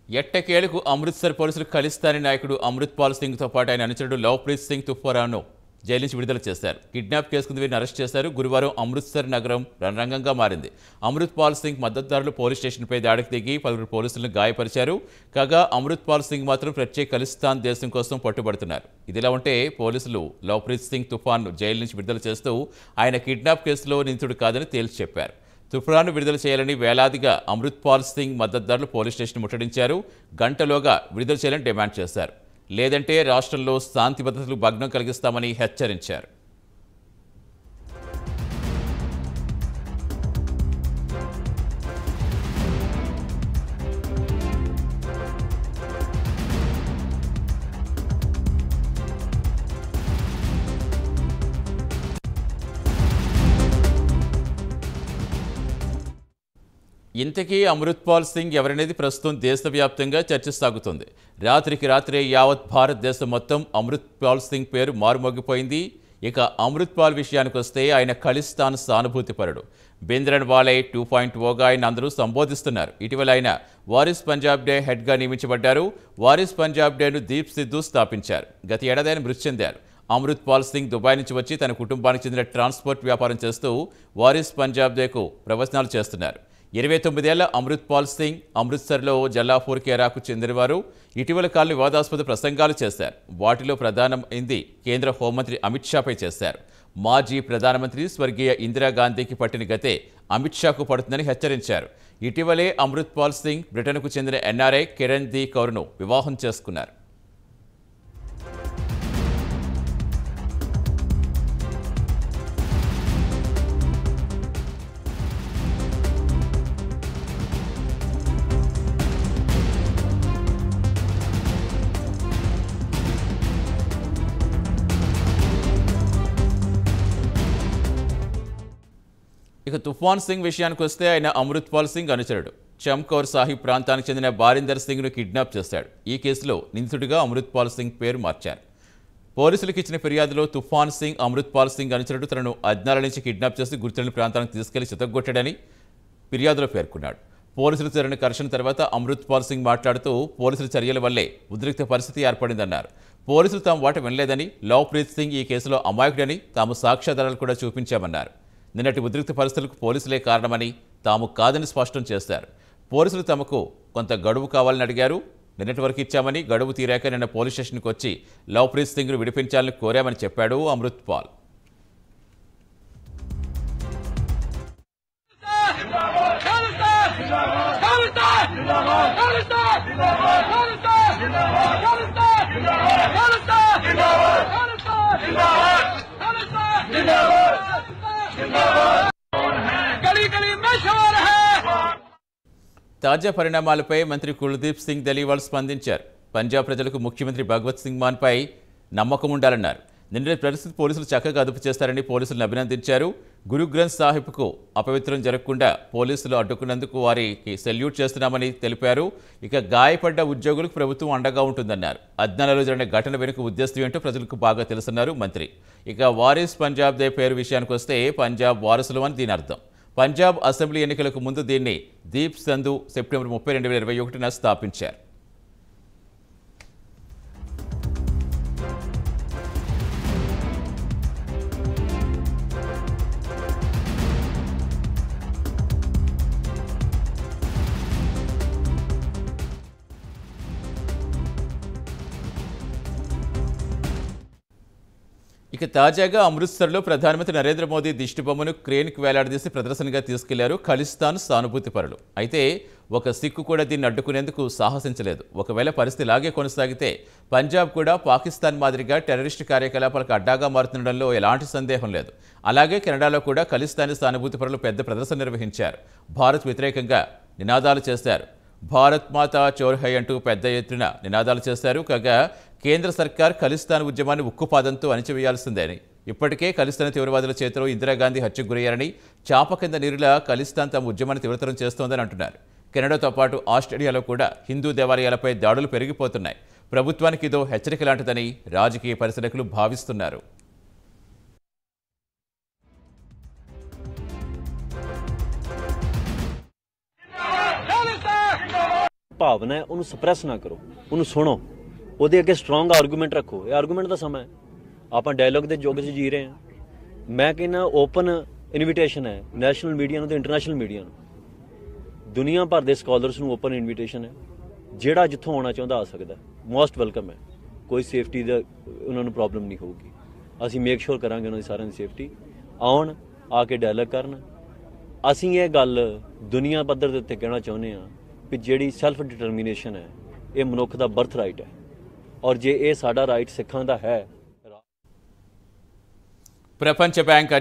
ఎట్టకేలకు అమృత్సర్ పోలీసులు ఖలిస్తానీ నాయకుడు అమృత్పాల్ సింగ్తో పాటు ఆయన అనుచరుడు లవ్ప్రీత్ సింగ్ తుఫారాను జైలు నుంచి విడుదల చేశారు. కిడ్నాప్ కేసు కింద వీరిని అరెస్ట్ చేశారు. గురువారం అమృత్సర్ నగరం రణరంగంగా మారింది. అమృత్పాల్ సింగ్ మద్దతుదారులు పోలీస్ స్టేషన్పై దాడికి దిగి పలువురు పోలీసులను గాయపరిచారు. కాగా అమృత్పాల్ సింగ్ మాత్రం ప్రత్యేక ఖలిస్తాన్ దేశం కోసం పట్టుబడుతున్నారు. ఇదిలా ఉంటే పోలీసులు లవ్ప్రీత్ సింగ్ తుఫాన్ను జైలు నుంచి విడుదల చేస్తూ ఆయన కిడ్నాప్ కేసులో నిందితుడు కాదని తేల్చి చెప్పారు. తుఫాను విడుదల చేయాలని వేలాదిగా అమృత్పాల్ సింగ్ మద్దతుదారులు పోలీస్ స్టేషన్ ముట్టడించారు. గంటలోగా విడుదల చేయాలని డిమాండ్ చేశారు. లేదంటే రాష్ట్రంలో శాంతి భద్రతలు భగ్నం కలిగిస్తామని హెచ్చరించారు. ఇంతకీ అమృత్పాల్ సింగ్ ఎవరనేది ప్రస్తుతం దేశవ్యాప్తంగా చర్చ సాగుతుంది. రాత్రికి రాత్రే యావత్ భారతదేశం మొత్తం అమృత్పాల్ సింగ్ పేరు మారుమోగిపోయింది. ఇక అమృత్పాల్ విషయానికి వస్తే ఆయన ఖలిస్తాన్ సానుభూతిపరుడు. భింద్రన్వాలే 2.0గా ఆయన అందరూ సంబోధిస్తున్నారు. ఇటీవల ఆయన వారిస్ పంజాబ్ డే హెడ్గా నియమించబడ్డారు. వారిస్ పంజాబ్ డేను దీప్ సిద్ధు స్థాపించారు. గత ఏడాది ఆయన మృతి చెందారు. అమృత్పాల్ సింగ్ దుబాయ్ నుంచి వచ్చి తన కుటుంబానికి చెందిన ట్రాన్స్పోర్ట్ వ్యాపారం చేస్తూ వారిస్ పంజాబ్ డేకు ప్రవచనాలు చేస్తున్నారు. 29 ఏళ్ల అమృత్పాల్ సింగ్ అమృత్సర్లో జల్లాపూర్ కేరాకు చెందినవారు. ఇటీవల కాలంలో వివాదాస్పద ప్రసంగాలు చేశారు. వాటిలో ప్రధానమైంది కేంద్ర హోంమంత్రి అమిత్ షాపై చేశారు. మాజీ ప్రధానమంత్రి స్వర్గీయ ఇందిరాగాంధీకి పట్టిన గతే అమిత్ షాకు పడుతుందని హెచ్చరించారు. ఇటీవలే అమృత్పాల్ సింగ్ బ్రిటన్కు చెందిన ఎన్ఆర్ఐ కిరణ్ ది కౌర్ను వివాహం చేసుకున్నారు. ఇక తుఫాన్ సింగ్ విషయానికి వస్తే ఆయన అమృత్పాల్ సింగ్ అనుచరుడు. చమ్కౌర్ సాహిబ్ ప్రాంతానికి చెందిన బారిందర్ సింగ్ను కిడ్నాప్ చేశాడు. ఈ కేసులో నిందితుడిగా అమృత్పాల్ సింగ్ పేరు మార్చారు. పోలీసులకు ఇచ్చిన ఫిర్యాదులో తుఫాన్ సింగ్ అమృత్పాల్ సింగ్ అనుచరుడు తనను అజ్ఞాల నుంచి కిడ్నాప్ చేసి గుర్తులేని ప్రాంతానికి తీసుకెళ్లి చితగ్గొట్టాడని ఫిర్యాదులో పేర్కొన్నాడు. పోలీసులు జరిగిన ఘర్షణ తర్వాత అమృత్పాల్ సింగ్ మాట్లాడుతూ పోలీసుల చర్యల వల్లే ఉద్రిక్త పరిస్థితి ఏర్పడిందన్నారు. పోలీసులు తాము వాట వినలేదని, లవ్ప్రీత్ సింగ్ ఈ కేసులో అమాయకుడని తాము సాక్ష్యాధారాలు కూడా చూపించామన్నారు. నిన్నటి ఉద్రిక్త పరిస్థితులకు పోలీసులే కారణమని, తాము కాదని స్పష్టం చేశారు. పోలీసులు తమకు కొంత గడువు కావాలని అడిగారు. నిన్నటి వరకు ఇచ్చామని, గడువు తీరాక నిన్న పోలీస్ స్టేషన్కి వచ్చి లవ్ప్రీత్ సింగ్ను విడిపించాలని కోరామని చెప్పాడు అమృత్పాల్. తాజా పరిణామాలపై మంత్రి కుల్దీప్ సింగ్ ధలీవాల్ స్పందించారు. పంజాబ్ ప్రజలకు ముఖ్యమంత్రి భగవత్ సింగ్ మాన్పై నమ్మకం ఉండాలన్నారు. నిన్నటి పరిస్థితి పోలీసులు చక్కగా అదుపు చేస్తారని పోలీసులను అభినందించారు. గురుగ్రంథ్ సాహిబ్కు అపవిత్రం జరగకుండా పోలీసులు అడ్డుకున్నందుకు వారికి సెల్యూట్ చేస్తున్నామని తెలిపారు. ఇక గాయపడ్డ ఉద్యోగులకు ప్రభుత్వం అండగా ఉంటుందన్నారు. అజ్ఞానంలో జరిగిన ఘటన వెనుక ఉద్దేశం ఏంటో ప్రజలకు బాగా తెలుసన్నారు మంత్రి. ఇక వారిస్ పంజాబ్ దే పేరు విషయానికి వస్తే పంజాబ్ వారసులు అని దీని అర్థం. పంజాబ్ అసెంబ్లీ ఎన్నికలకు ముందు దీన్ని దీప్ సంధు సెప్టెంబర్ 30, 2021న స్థాపించారు. ఇక తాజాగా అమృత్సర్లో ప్రధానమంత్రి నరేంద్ర మోదీ దిష్టిబొమ్మను క్రేన్కి వేలాడదీసి ప్రదర్శనగా తీసుకెళ్లారు ఖలిస్తాన్ సానుభూతిపరులు. అయితే ఒక సిక్కు కూడా దీన్ని అడ్డుకునేందుకు సాహసించలేదు. ఒకవేళ పరిస్థితి ఇలాగే కొనసాగితే పంజాబ్ కూడా పాకిస్తాన్ మాదిరిగా టెర్రరిస్టు కార్యకలాపాలకు అడ్డాగా మారుతుండడంలో ఎలాంటి సందేహం లేదు. అలాగే కెనడాలో కూడా ఖలిస్తానీ సానుభూతిపరులు పెద్ద ప్రదర్శన నిర్వహించారు. భారత్ వ్యతిరేకంగా నినాదాలు చేశారు. భారత్ మాతా చోర్ హై అంటూ పెద్ద ఎత్తున నినాదాలు చేశారు. కాగా కేంద్ర సర్కార్ ఖలిస్తాన్ ఉద్యమాన్ని ఉక్కుపాదంతో అణిచివేయాల్సిందని, ఇప్పటికే ఖలిస్తాన్ తీవ్రవాదుల చేతిలో ఇందిరాగాంధీ హత్యకు గురయ్యారని, చాప కింద నీరులా ఖలిస్తాన్ తమ ఉద్యమాన్ని తీవ్రతరం చేస్తోందని అంటున్నారు. కెనడాతో పాటు ఆస్ట్రేలియాలో కూడా హిందూ దేవాలయాలపై దాడులు పెరిగిపోతున్నాయి. ప్రభుత్వానికి ఇదో హెచ్చరిక లాంటిదని రాజకీయ పరిశీలకులు భావిస్తున్నారు. ਭਾਵਨਾ ਹੈ ਉਹਨੂੰ ਸਪਰੈਸ ਨਾ ਕਰੋ, ਉਹਨੂੰ ਸੁਣੋ, ਉਹਦੇ ਅੱਗੇ ਸਟਰੋਂਗ ਆਰਗੂਮੈਂਟ ਰੱਖੋ। ਇਹ ਆਰਗੂਮੈਂਟ ਦਾ ਸਮਾਂ ਹੈ, ਆਪਾਂ ਡਾਇਲੋਗ ਦੇ ਯੁੱਗ 'ਚ ਜੀ ਰਹੇ ਹਾਂ। ਮੈਂ ਕਹਿੰਦਾ ਓਪਨ ਇਨਵੀਟੇਸ਼ਨ ਹੈ ਨੈਸ਼ਨਲ ਮੀਡੀਆ ਨੂੰ ਤੇ ਇੰਟਰਨੈਸ਼ਨਲ ਮੀਡੀਆ ਨੂੰ, ਦੁਨੀਆ ਭਰ ਦੇ ਸਕਾਲਰਸ ਨੂੰ ਓਪਨ ਇਨਵੀਟੇਸ਼ਨ ਹੈ। ਜਿਹੜਾ ਜਿੱਥੋਂ ਆਉਣਾ ਚਾਹੁੰਦਾ ਆ ਸਕਦਾ, ਮੋਸਟ ਵੈਲਕਮ ਹੈ। ਕੋਈ ਸੇਫਟੀ ਦਾ ਉਹਨਾਂ ਨੂੰ ਪ੍ਰੋਬਲਮ ਨਹੀਂ ਹੋਊਗੀ। ਅਸੀਂ ਮੇਕ ਸ਼ੋਰ ਕਰਾਂਗੇ ਉਹਨਾਂ ਦੀ ਸਾਰਿਆਂ ਦੀ ਸੇਫਟੀ। ਆਉਣ, ਆ ਕੇ ਡਾਇਲੋਗ ਕਰਨ। ਅਸੀਂ ਇਹ ਗੱਲ ਦੁਨੀਆ ਪੱਧਰ ਦੇ ਉੱਤੇ ਕਹਿਣਾ ਚਾਹੁੰਦੇ ਹਾਂ ਕਿ ਜਿਹੜੀ ਸੈਲਫ ਡਿਟਰਮੀਨੇਸ਼ਨ ਹੈ ਇਹ ਮਨੁੱਖ ਦਾ ਬਰਥ ਰਾਈਟ ਹੈ, ਔਰ ਜੇ ਇਹ ਸਾਡਾ ਰਾਈਟ ਸਿੱਖਾਂ ਦਾ ਹੈ। ప్రపంచ బ్యాంక్